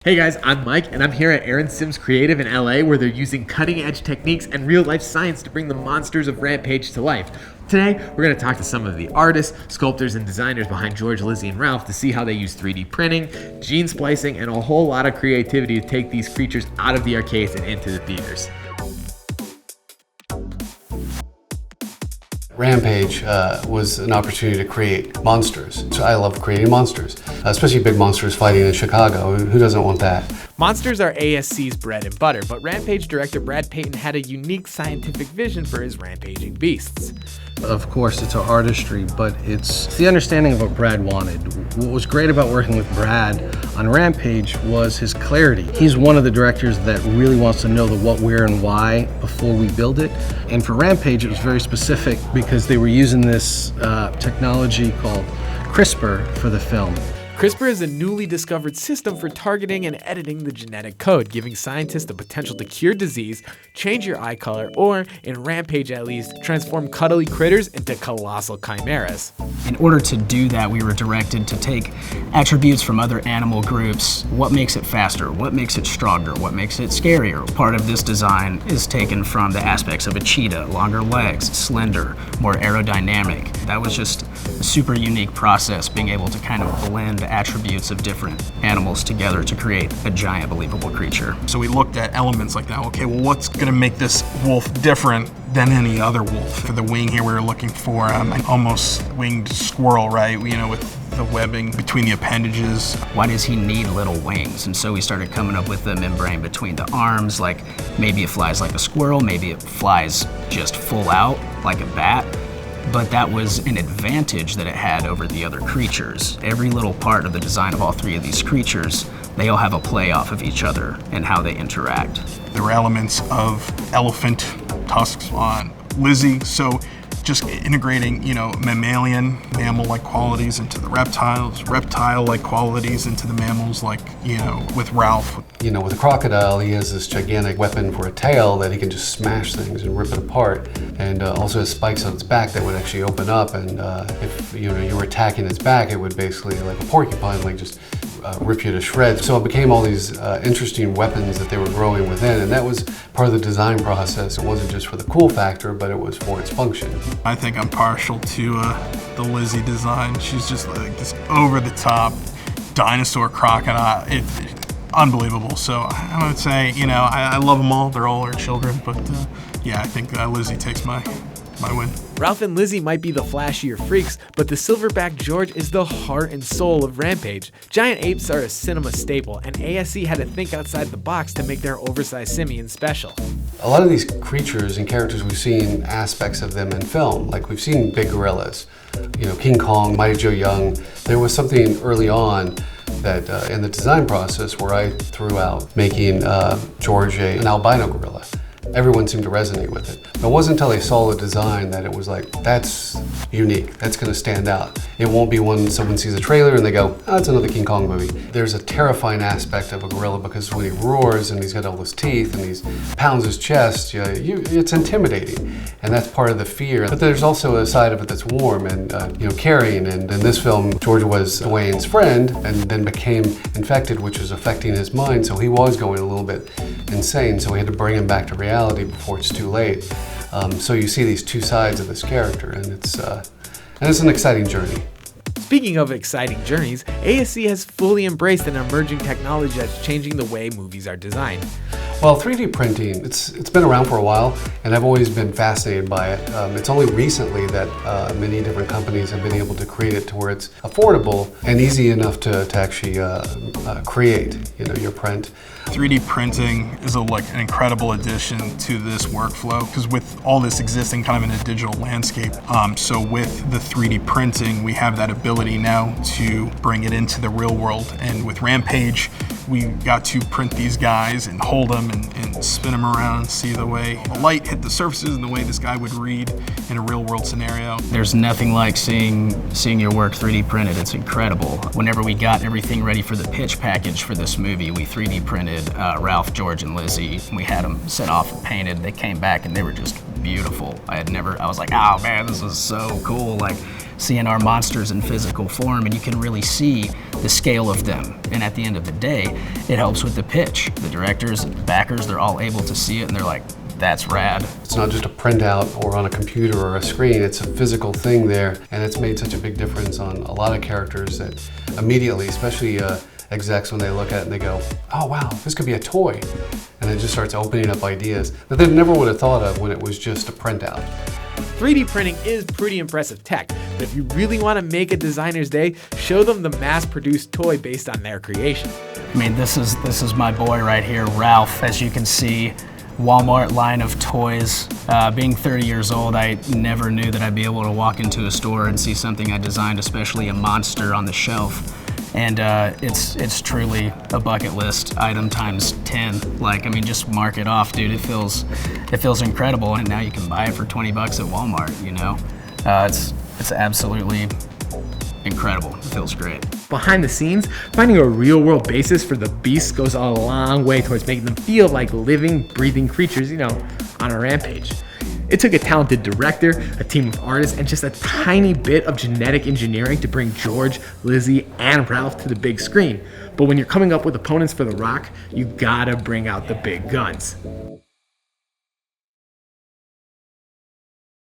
Hey guys, I'm Mike, and I'm here at Aaron Sims Creative in LA, where they're using cutting-edge techniques and real-life science to bring the monsters of Rampage to life. Today, we're going to talk to some of the artists, sculptors, and designers behind George, Lizzy, and Ralph to see how they use 3D printing, gene splicing, and a whole lot of creativity to take these creatures out of the arcades and into the theaters. Rampage was an opportunity to create monsters. So I love creating monsters, especially big monsters fighting in Chicago. Who doesn't want that? Monsters are ASC's bread and butter, but Rampage director Brad Peyton had a unique scientific vision for his rampaging beasts. Of course, it's artistry, but it's the understanding of what Brad wanted. What was great about working with Brad on Rampage was his clarity. He's one of the directors that really wants to know the what, where, and why before we build it. And for Rampage, it was very specific because they were using this technology called CRISPR for the film. CRISPR is a newly discovered system for targeting and editing the genetic code, giving scientists the potential to cure disease, change your eye color, or, in Rampage at least, transform cuddly critters into colossal chimeras. In order to do that, we were directed to take attributes from other animal groups. What makes it faster? What makes it stronger? What makes it scarier? Part of this design is taken from the aspects of a cheetah: longer legs, slender, more aerodynamic. That was just a super unique process, being able to kind of blend attributes of different animals together to create a giant, believable creature. So we looked at elements like that. Okay, well, what's gonna make this wolf different than any other wolf? For the wing here, we were looking for an almost winged squirrel, right? You know, with the webbing between the appendages. Why does he need little wings? And so we started coming up with the membrane between the arms, like maybe it flies like a squirrel, maybe it flies just full out like a bat. But that was an advantage that it had over the other creatures. Every little part of the design of all three of these creatures, they all have a play off of each other and how they interact. There were elements of elephant tusks on Lizzy, so just integrating, mammalian, mammal-like qualities into the reptiles, reptile-like qualities into the mammals, like, with Ralph. With a crocodile, he has this gigantic weapon for a tail that he can just smash things and rip it apart. And also has spikes on its back that would actually open up, and if you were attacking its back, it would basically, like a porcupine, like just rip you to shreds. So it became all these interesting weapons that they were growing within, and that was part of the design process. It wasn't just for the cool factor, but it was for its function. I think I'm partial to the Lizzy design. She's just like this over-the-top dinosaur crocodile. It's unbelievable. So I would say, I love them all. They're all our children, but yeah, I think Lizzy takes my win. Ralph and Lizzy might be the flashier freaks, but the silverback George is the heart and soul of Rampage. Giant apes are a cinema staple, and ASC had to think outside the box to make their oversized simians special. A lot of these creatures and characters, we've seen aspects of them in film. Like we've seen big gorillas, King Kong, Mighty Joe Young. There was something early on that in the design process where I threw out making George an albino gorilla. Everyone seemed to resonate with it. But it wasn't until they saw the design that it was like, that's unique, that's gonna stand out. It won't be when someone sees a trailer and they go, oh, it's another King Kong movie. There's a terrifying aspect of a gorilla because when he roars and he's got all those teeth and he pounds his chest, it's intimidating. And that's part of the fear. But there's also a side of it that's warm and caring. And in this film, George was Dwayne's friend and then became infected, which was affecting his mind. So he was going a little bit insane. So we had to bring him back to reality before it's too late. So you see these two sides of this character, and it's an exciting journey. Speaking of exciting journeys, ASC has fully embraced an emerging technology that's changing the way movies are designed. Well, 3D printing, it's been around for a while, and I've always been fascinated by it. It's only recently that many different companies have been able to create it to where it's affordable and easy enough to actually create, your print. 3D printing is an incredible addition to this workflow because with all this existing kind of in a digital landscape, so with the 3D printing, we have that ability now to bring it into the real world. And with Rampage, we got to print these guys and hold them and spin them around and see the way the light hit the surfaces and the way this guy would read in a real world scenario. There's nothing like seeing your work 3D printed. It's incredible. Whenever we got everything ready for the pitch package for this movie, we 3D printed Ralph, George, and Lizzy. We had them set off and painted. They came back and they were just beautiful. I was like, oh man, this is so cool. Like seeing our monsters in physical form, and you can really see the scale of them. And at the end of the day, it helps with the pitch. The directors, backers, they're all able to see it and they're like, that's rad. It's not just a printout or on a computer or a screen, it's a physical thing there, and it's made such a big difference on a lot of characters that immediately, especially execs, when they look at it and they go, oh wow, this could be a toy. And it just starts opening up ideas that they never would have thought of when it was just a printout. 3D printing is pretty impressive tech, but if you really want to make a designer's day, show them the mass-produced toy based on their creation. I mean, this is my boy right here, Ralph. As you can see, Walmart line of toys. Being 30 years old, I never knew that I'd be able to walk into a store and see something I designed, especially a monster on the shelf. And it's truly a bucket list item times 10. Like, I mean, just mark it off, dude. It feels incredible. And now you can buy it for 20 bucks at Walmart, you know? It's absolutely incredible. It feels great. Behind the scenes, finding a real-world basis for the beasts goes a long way towards making them feel like living, breathing creatures, you know, on a rampage. It took a talented director, a team of artists, and just a tiny bit of genetic engineering to bring George, Lizzie, and Ralph to the big screen. But when you're coming up with opponents for The Rock, you gotta bring out the big guns.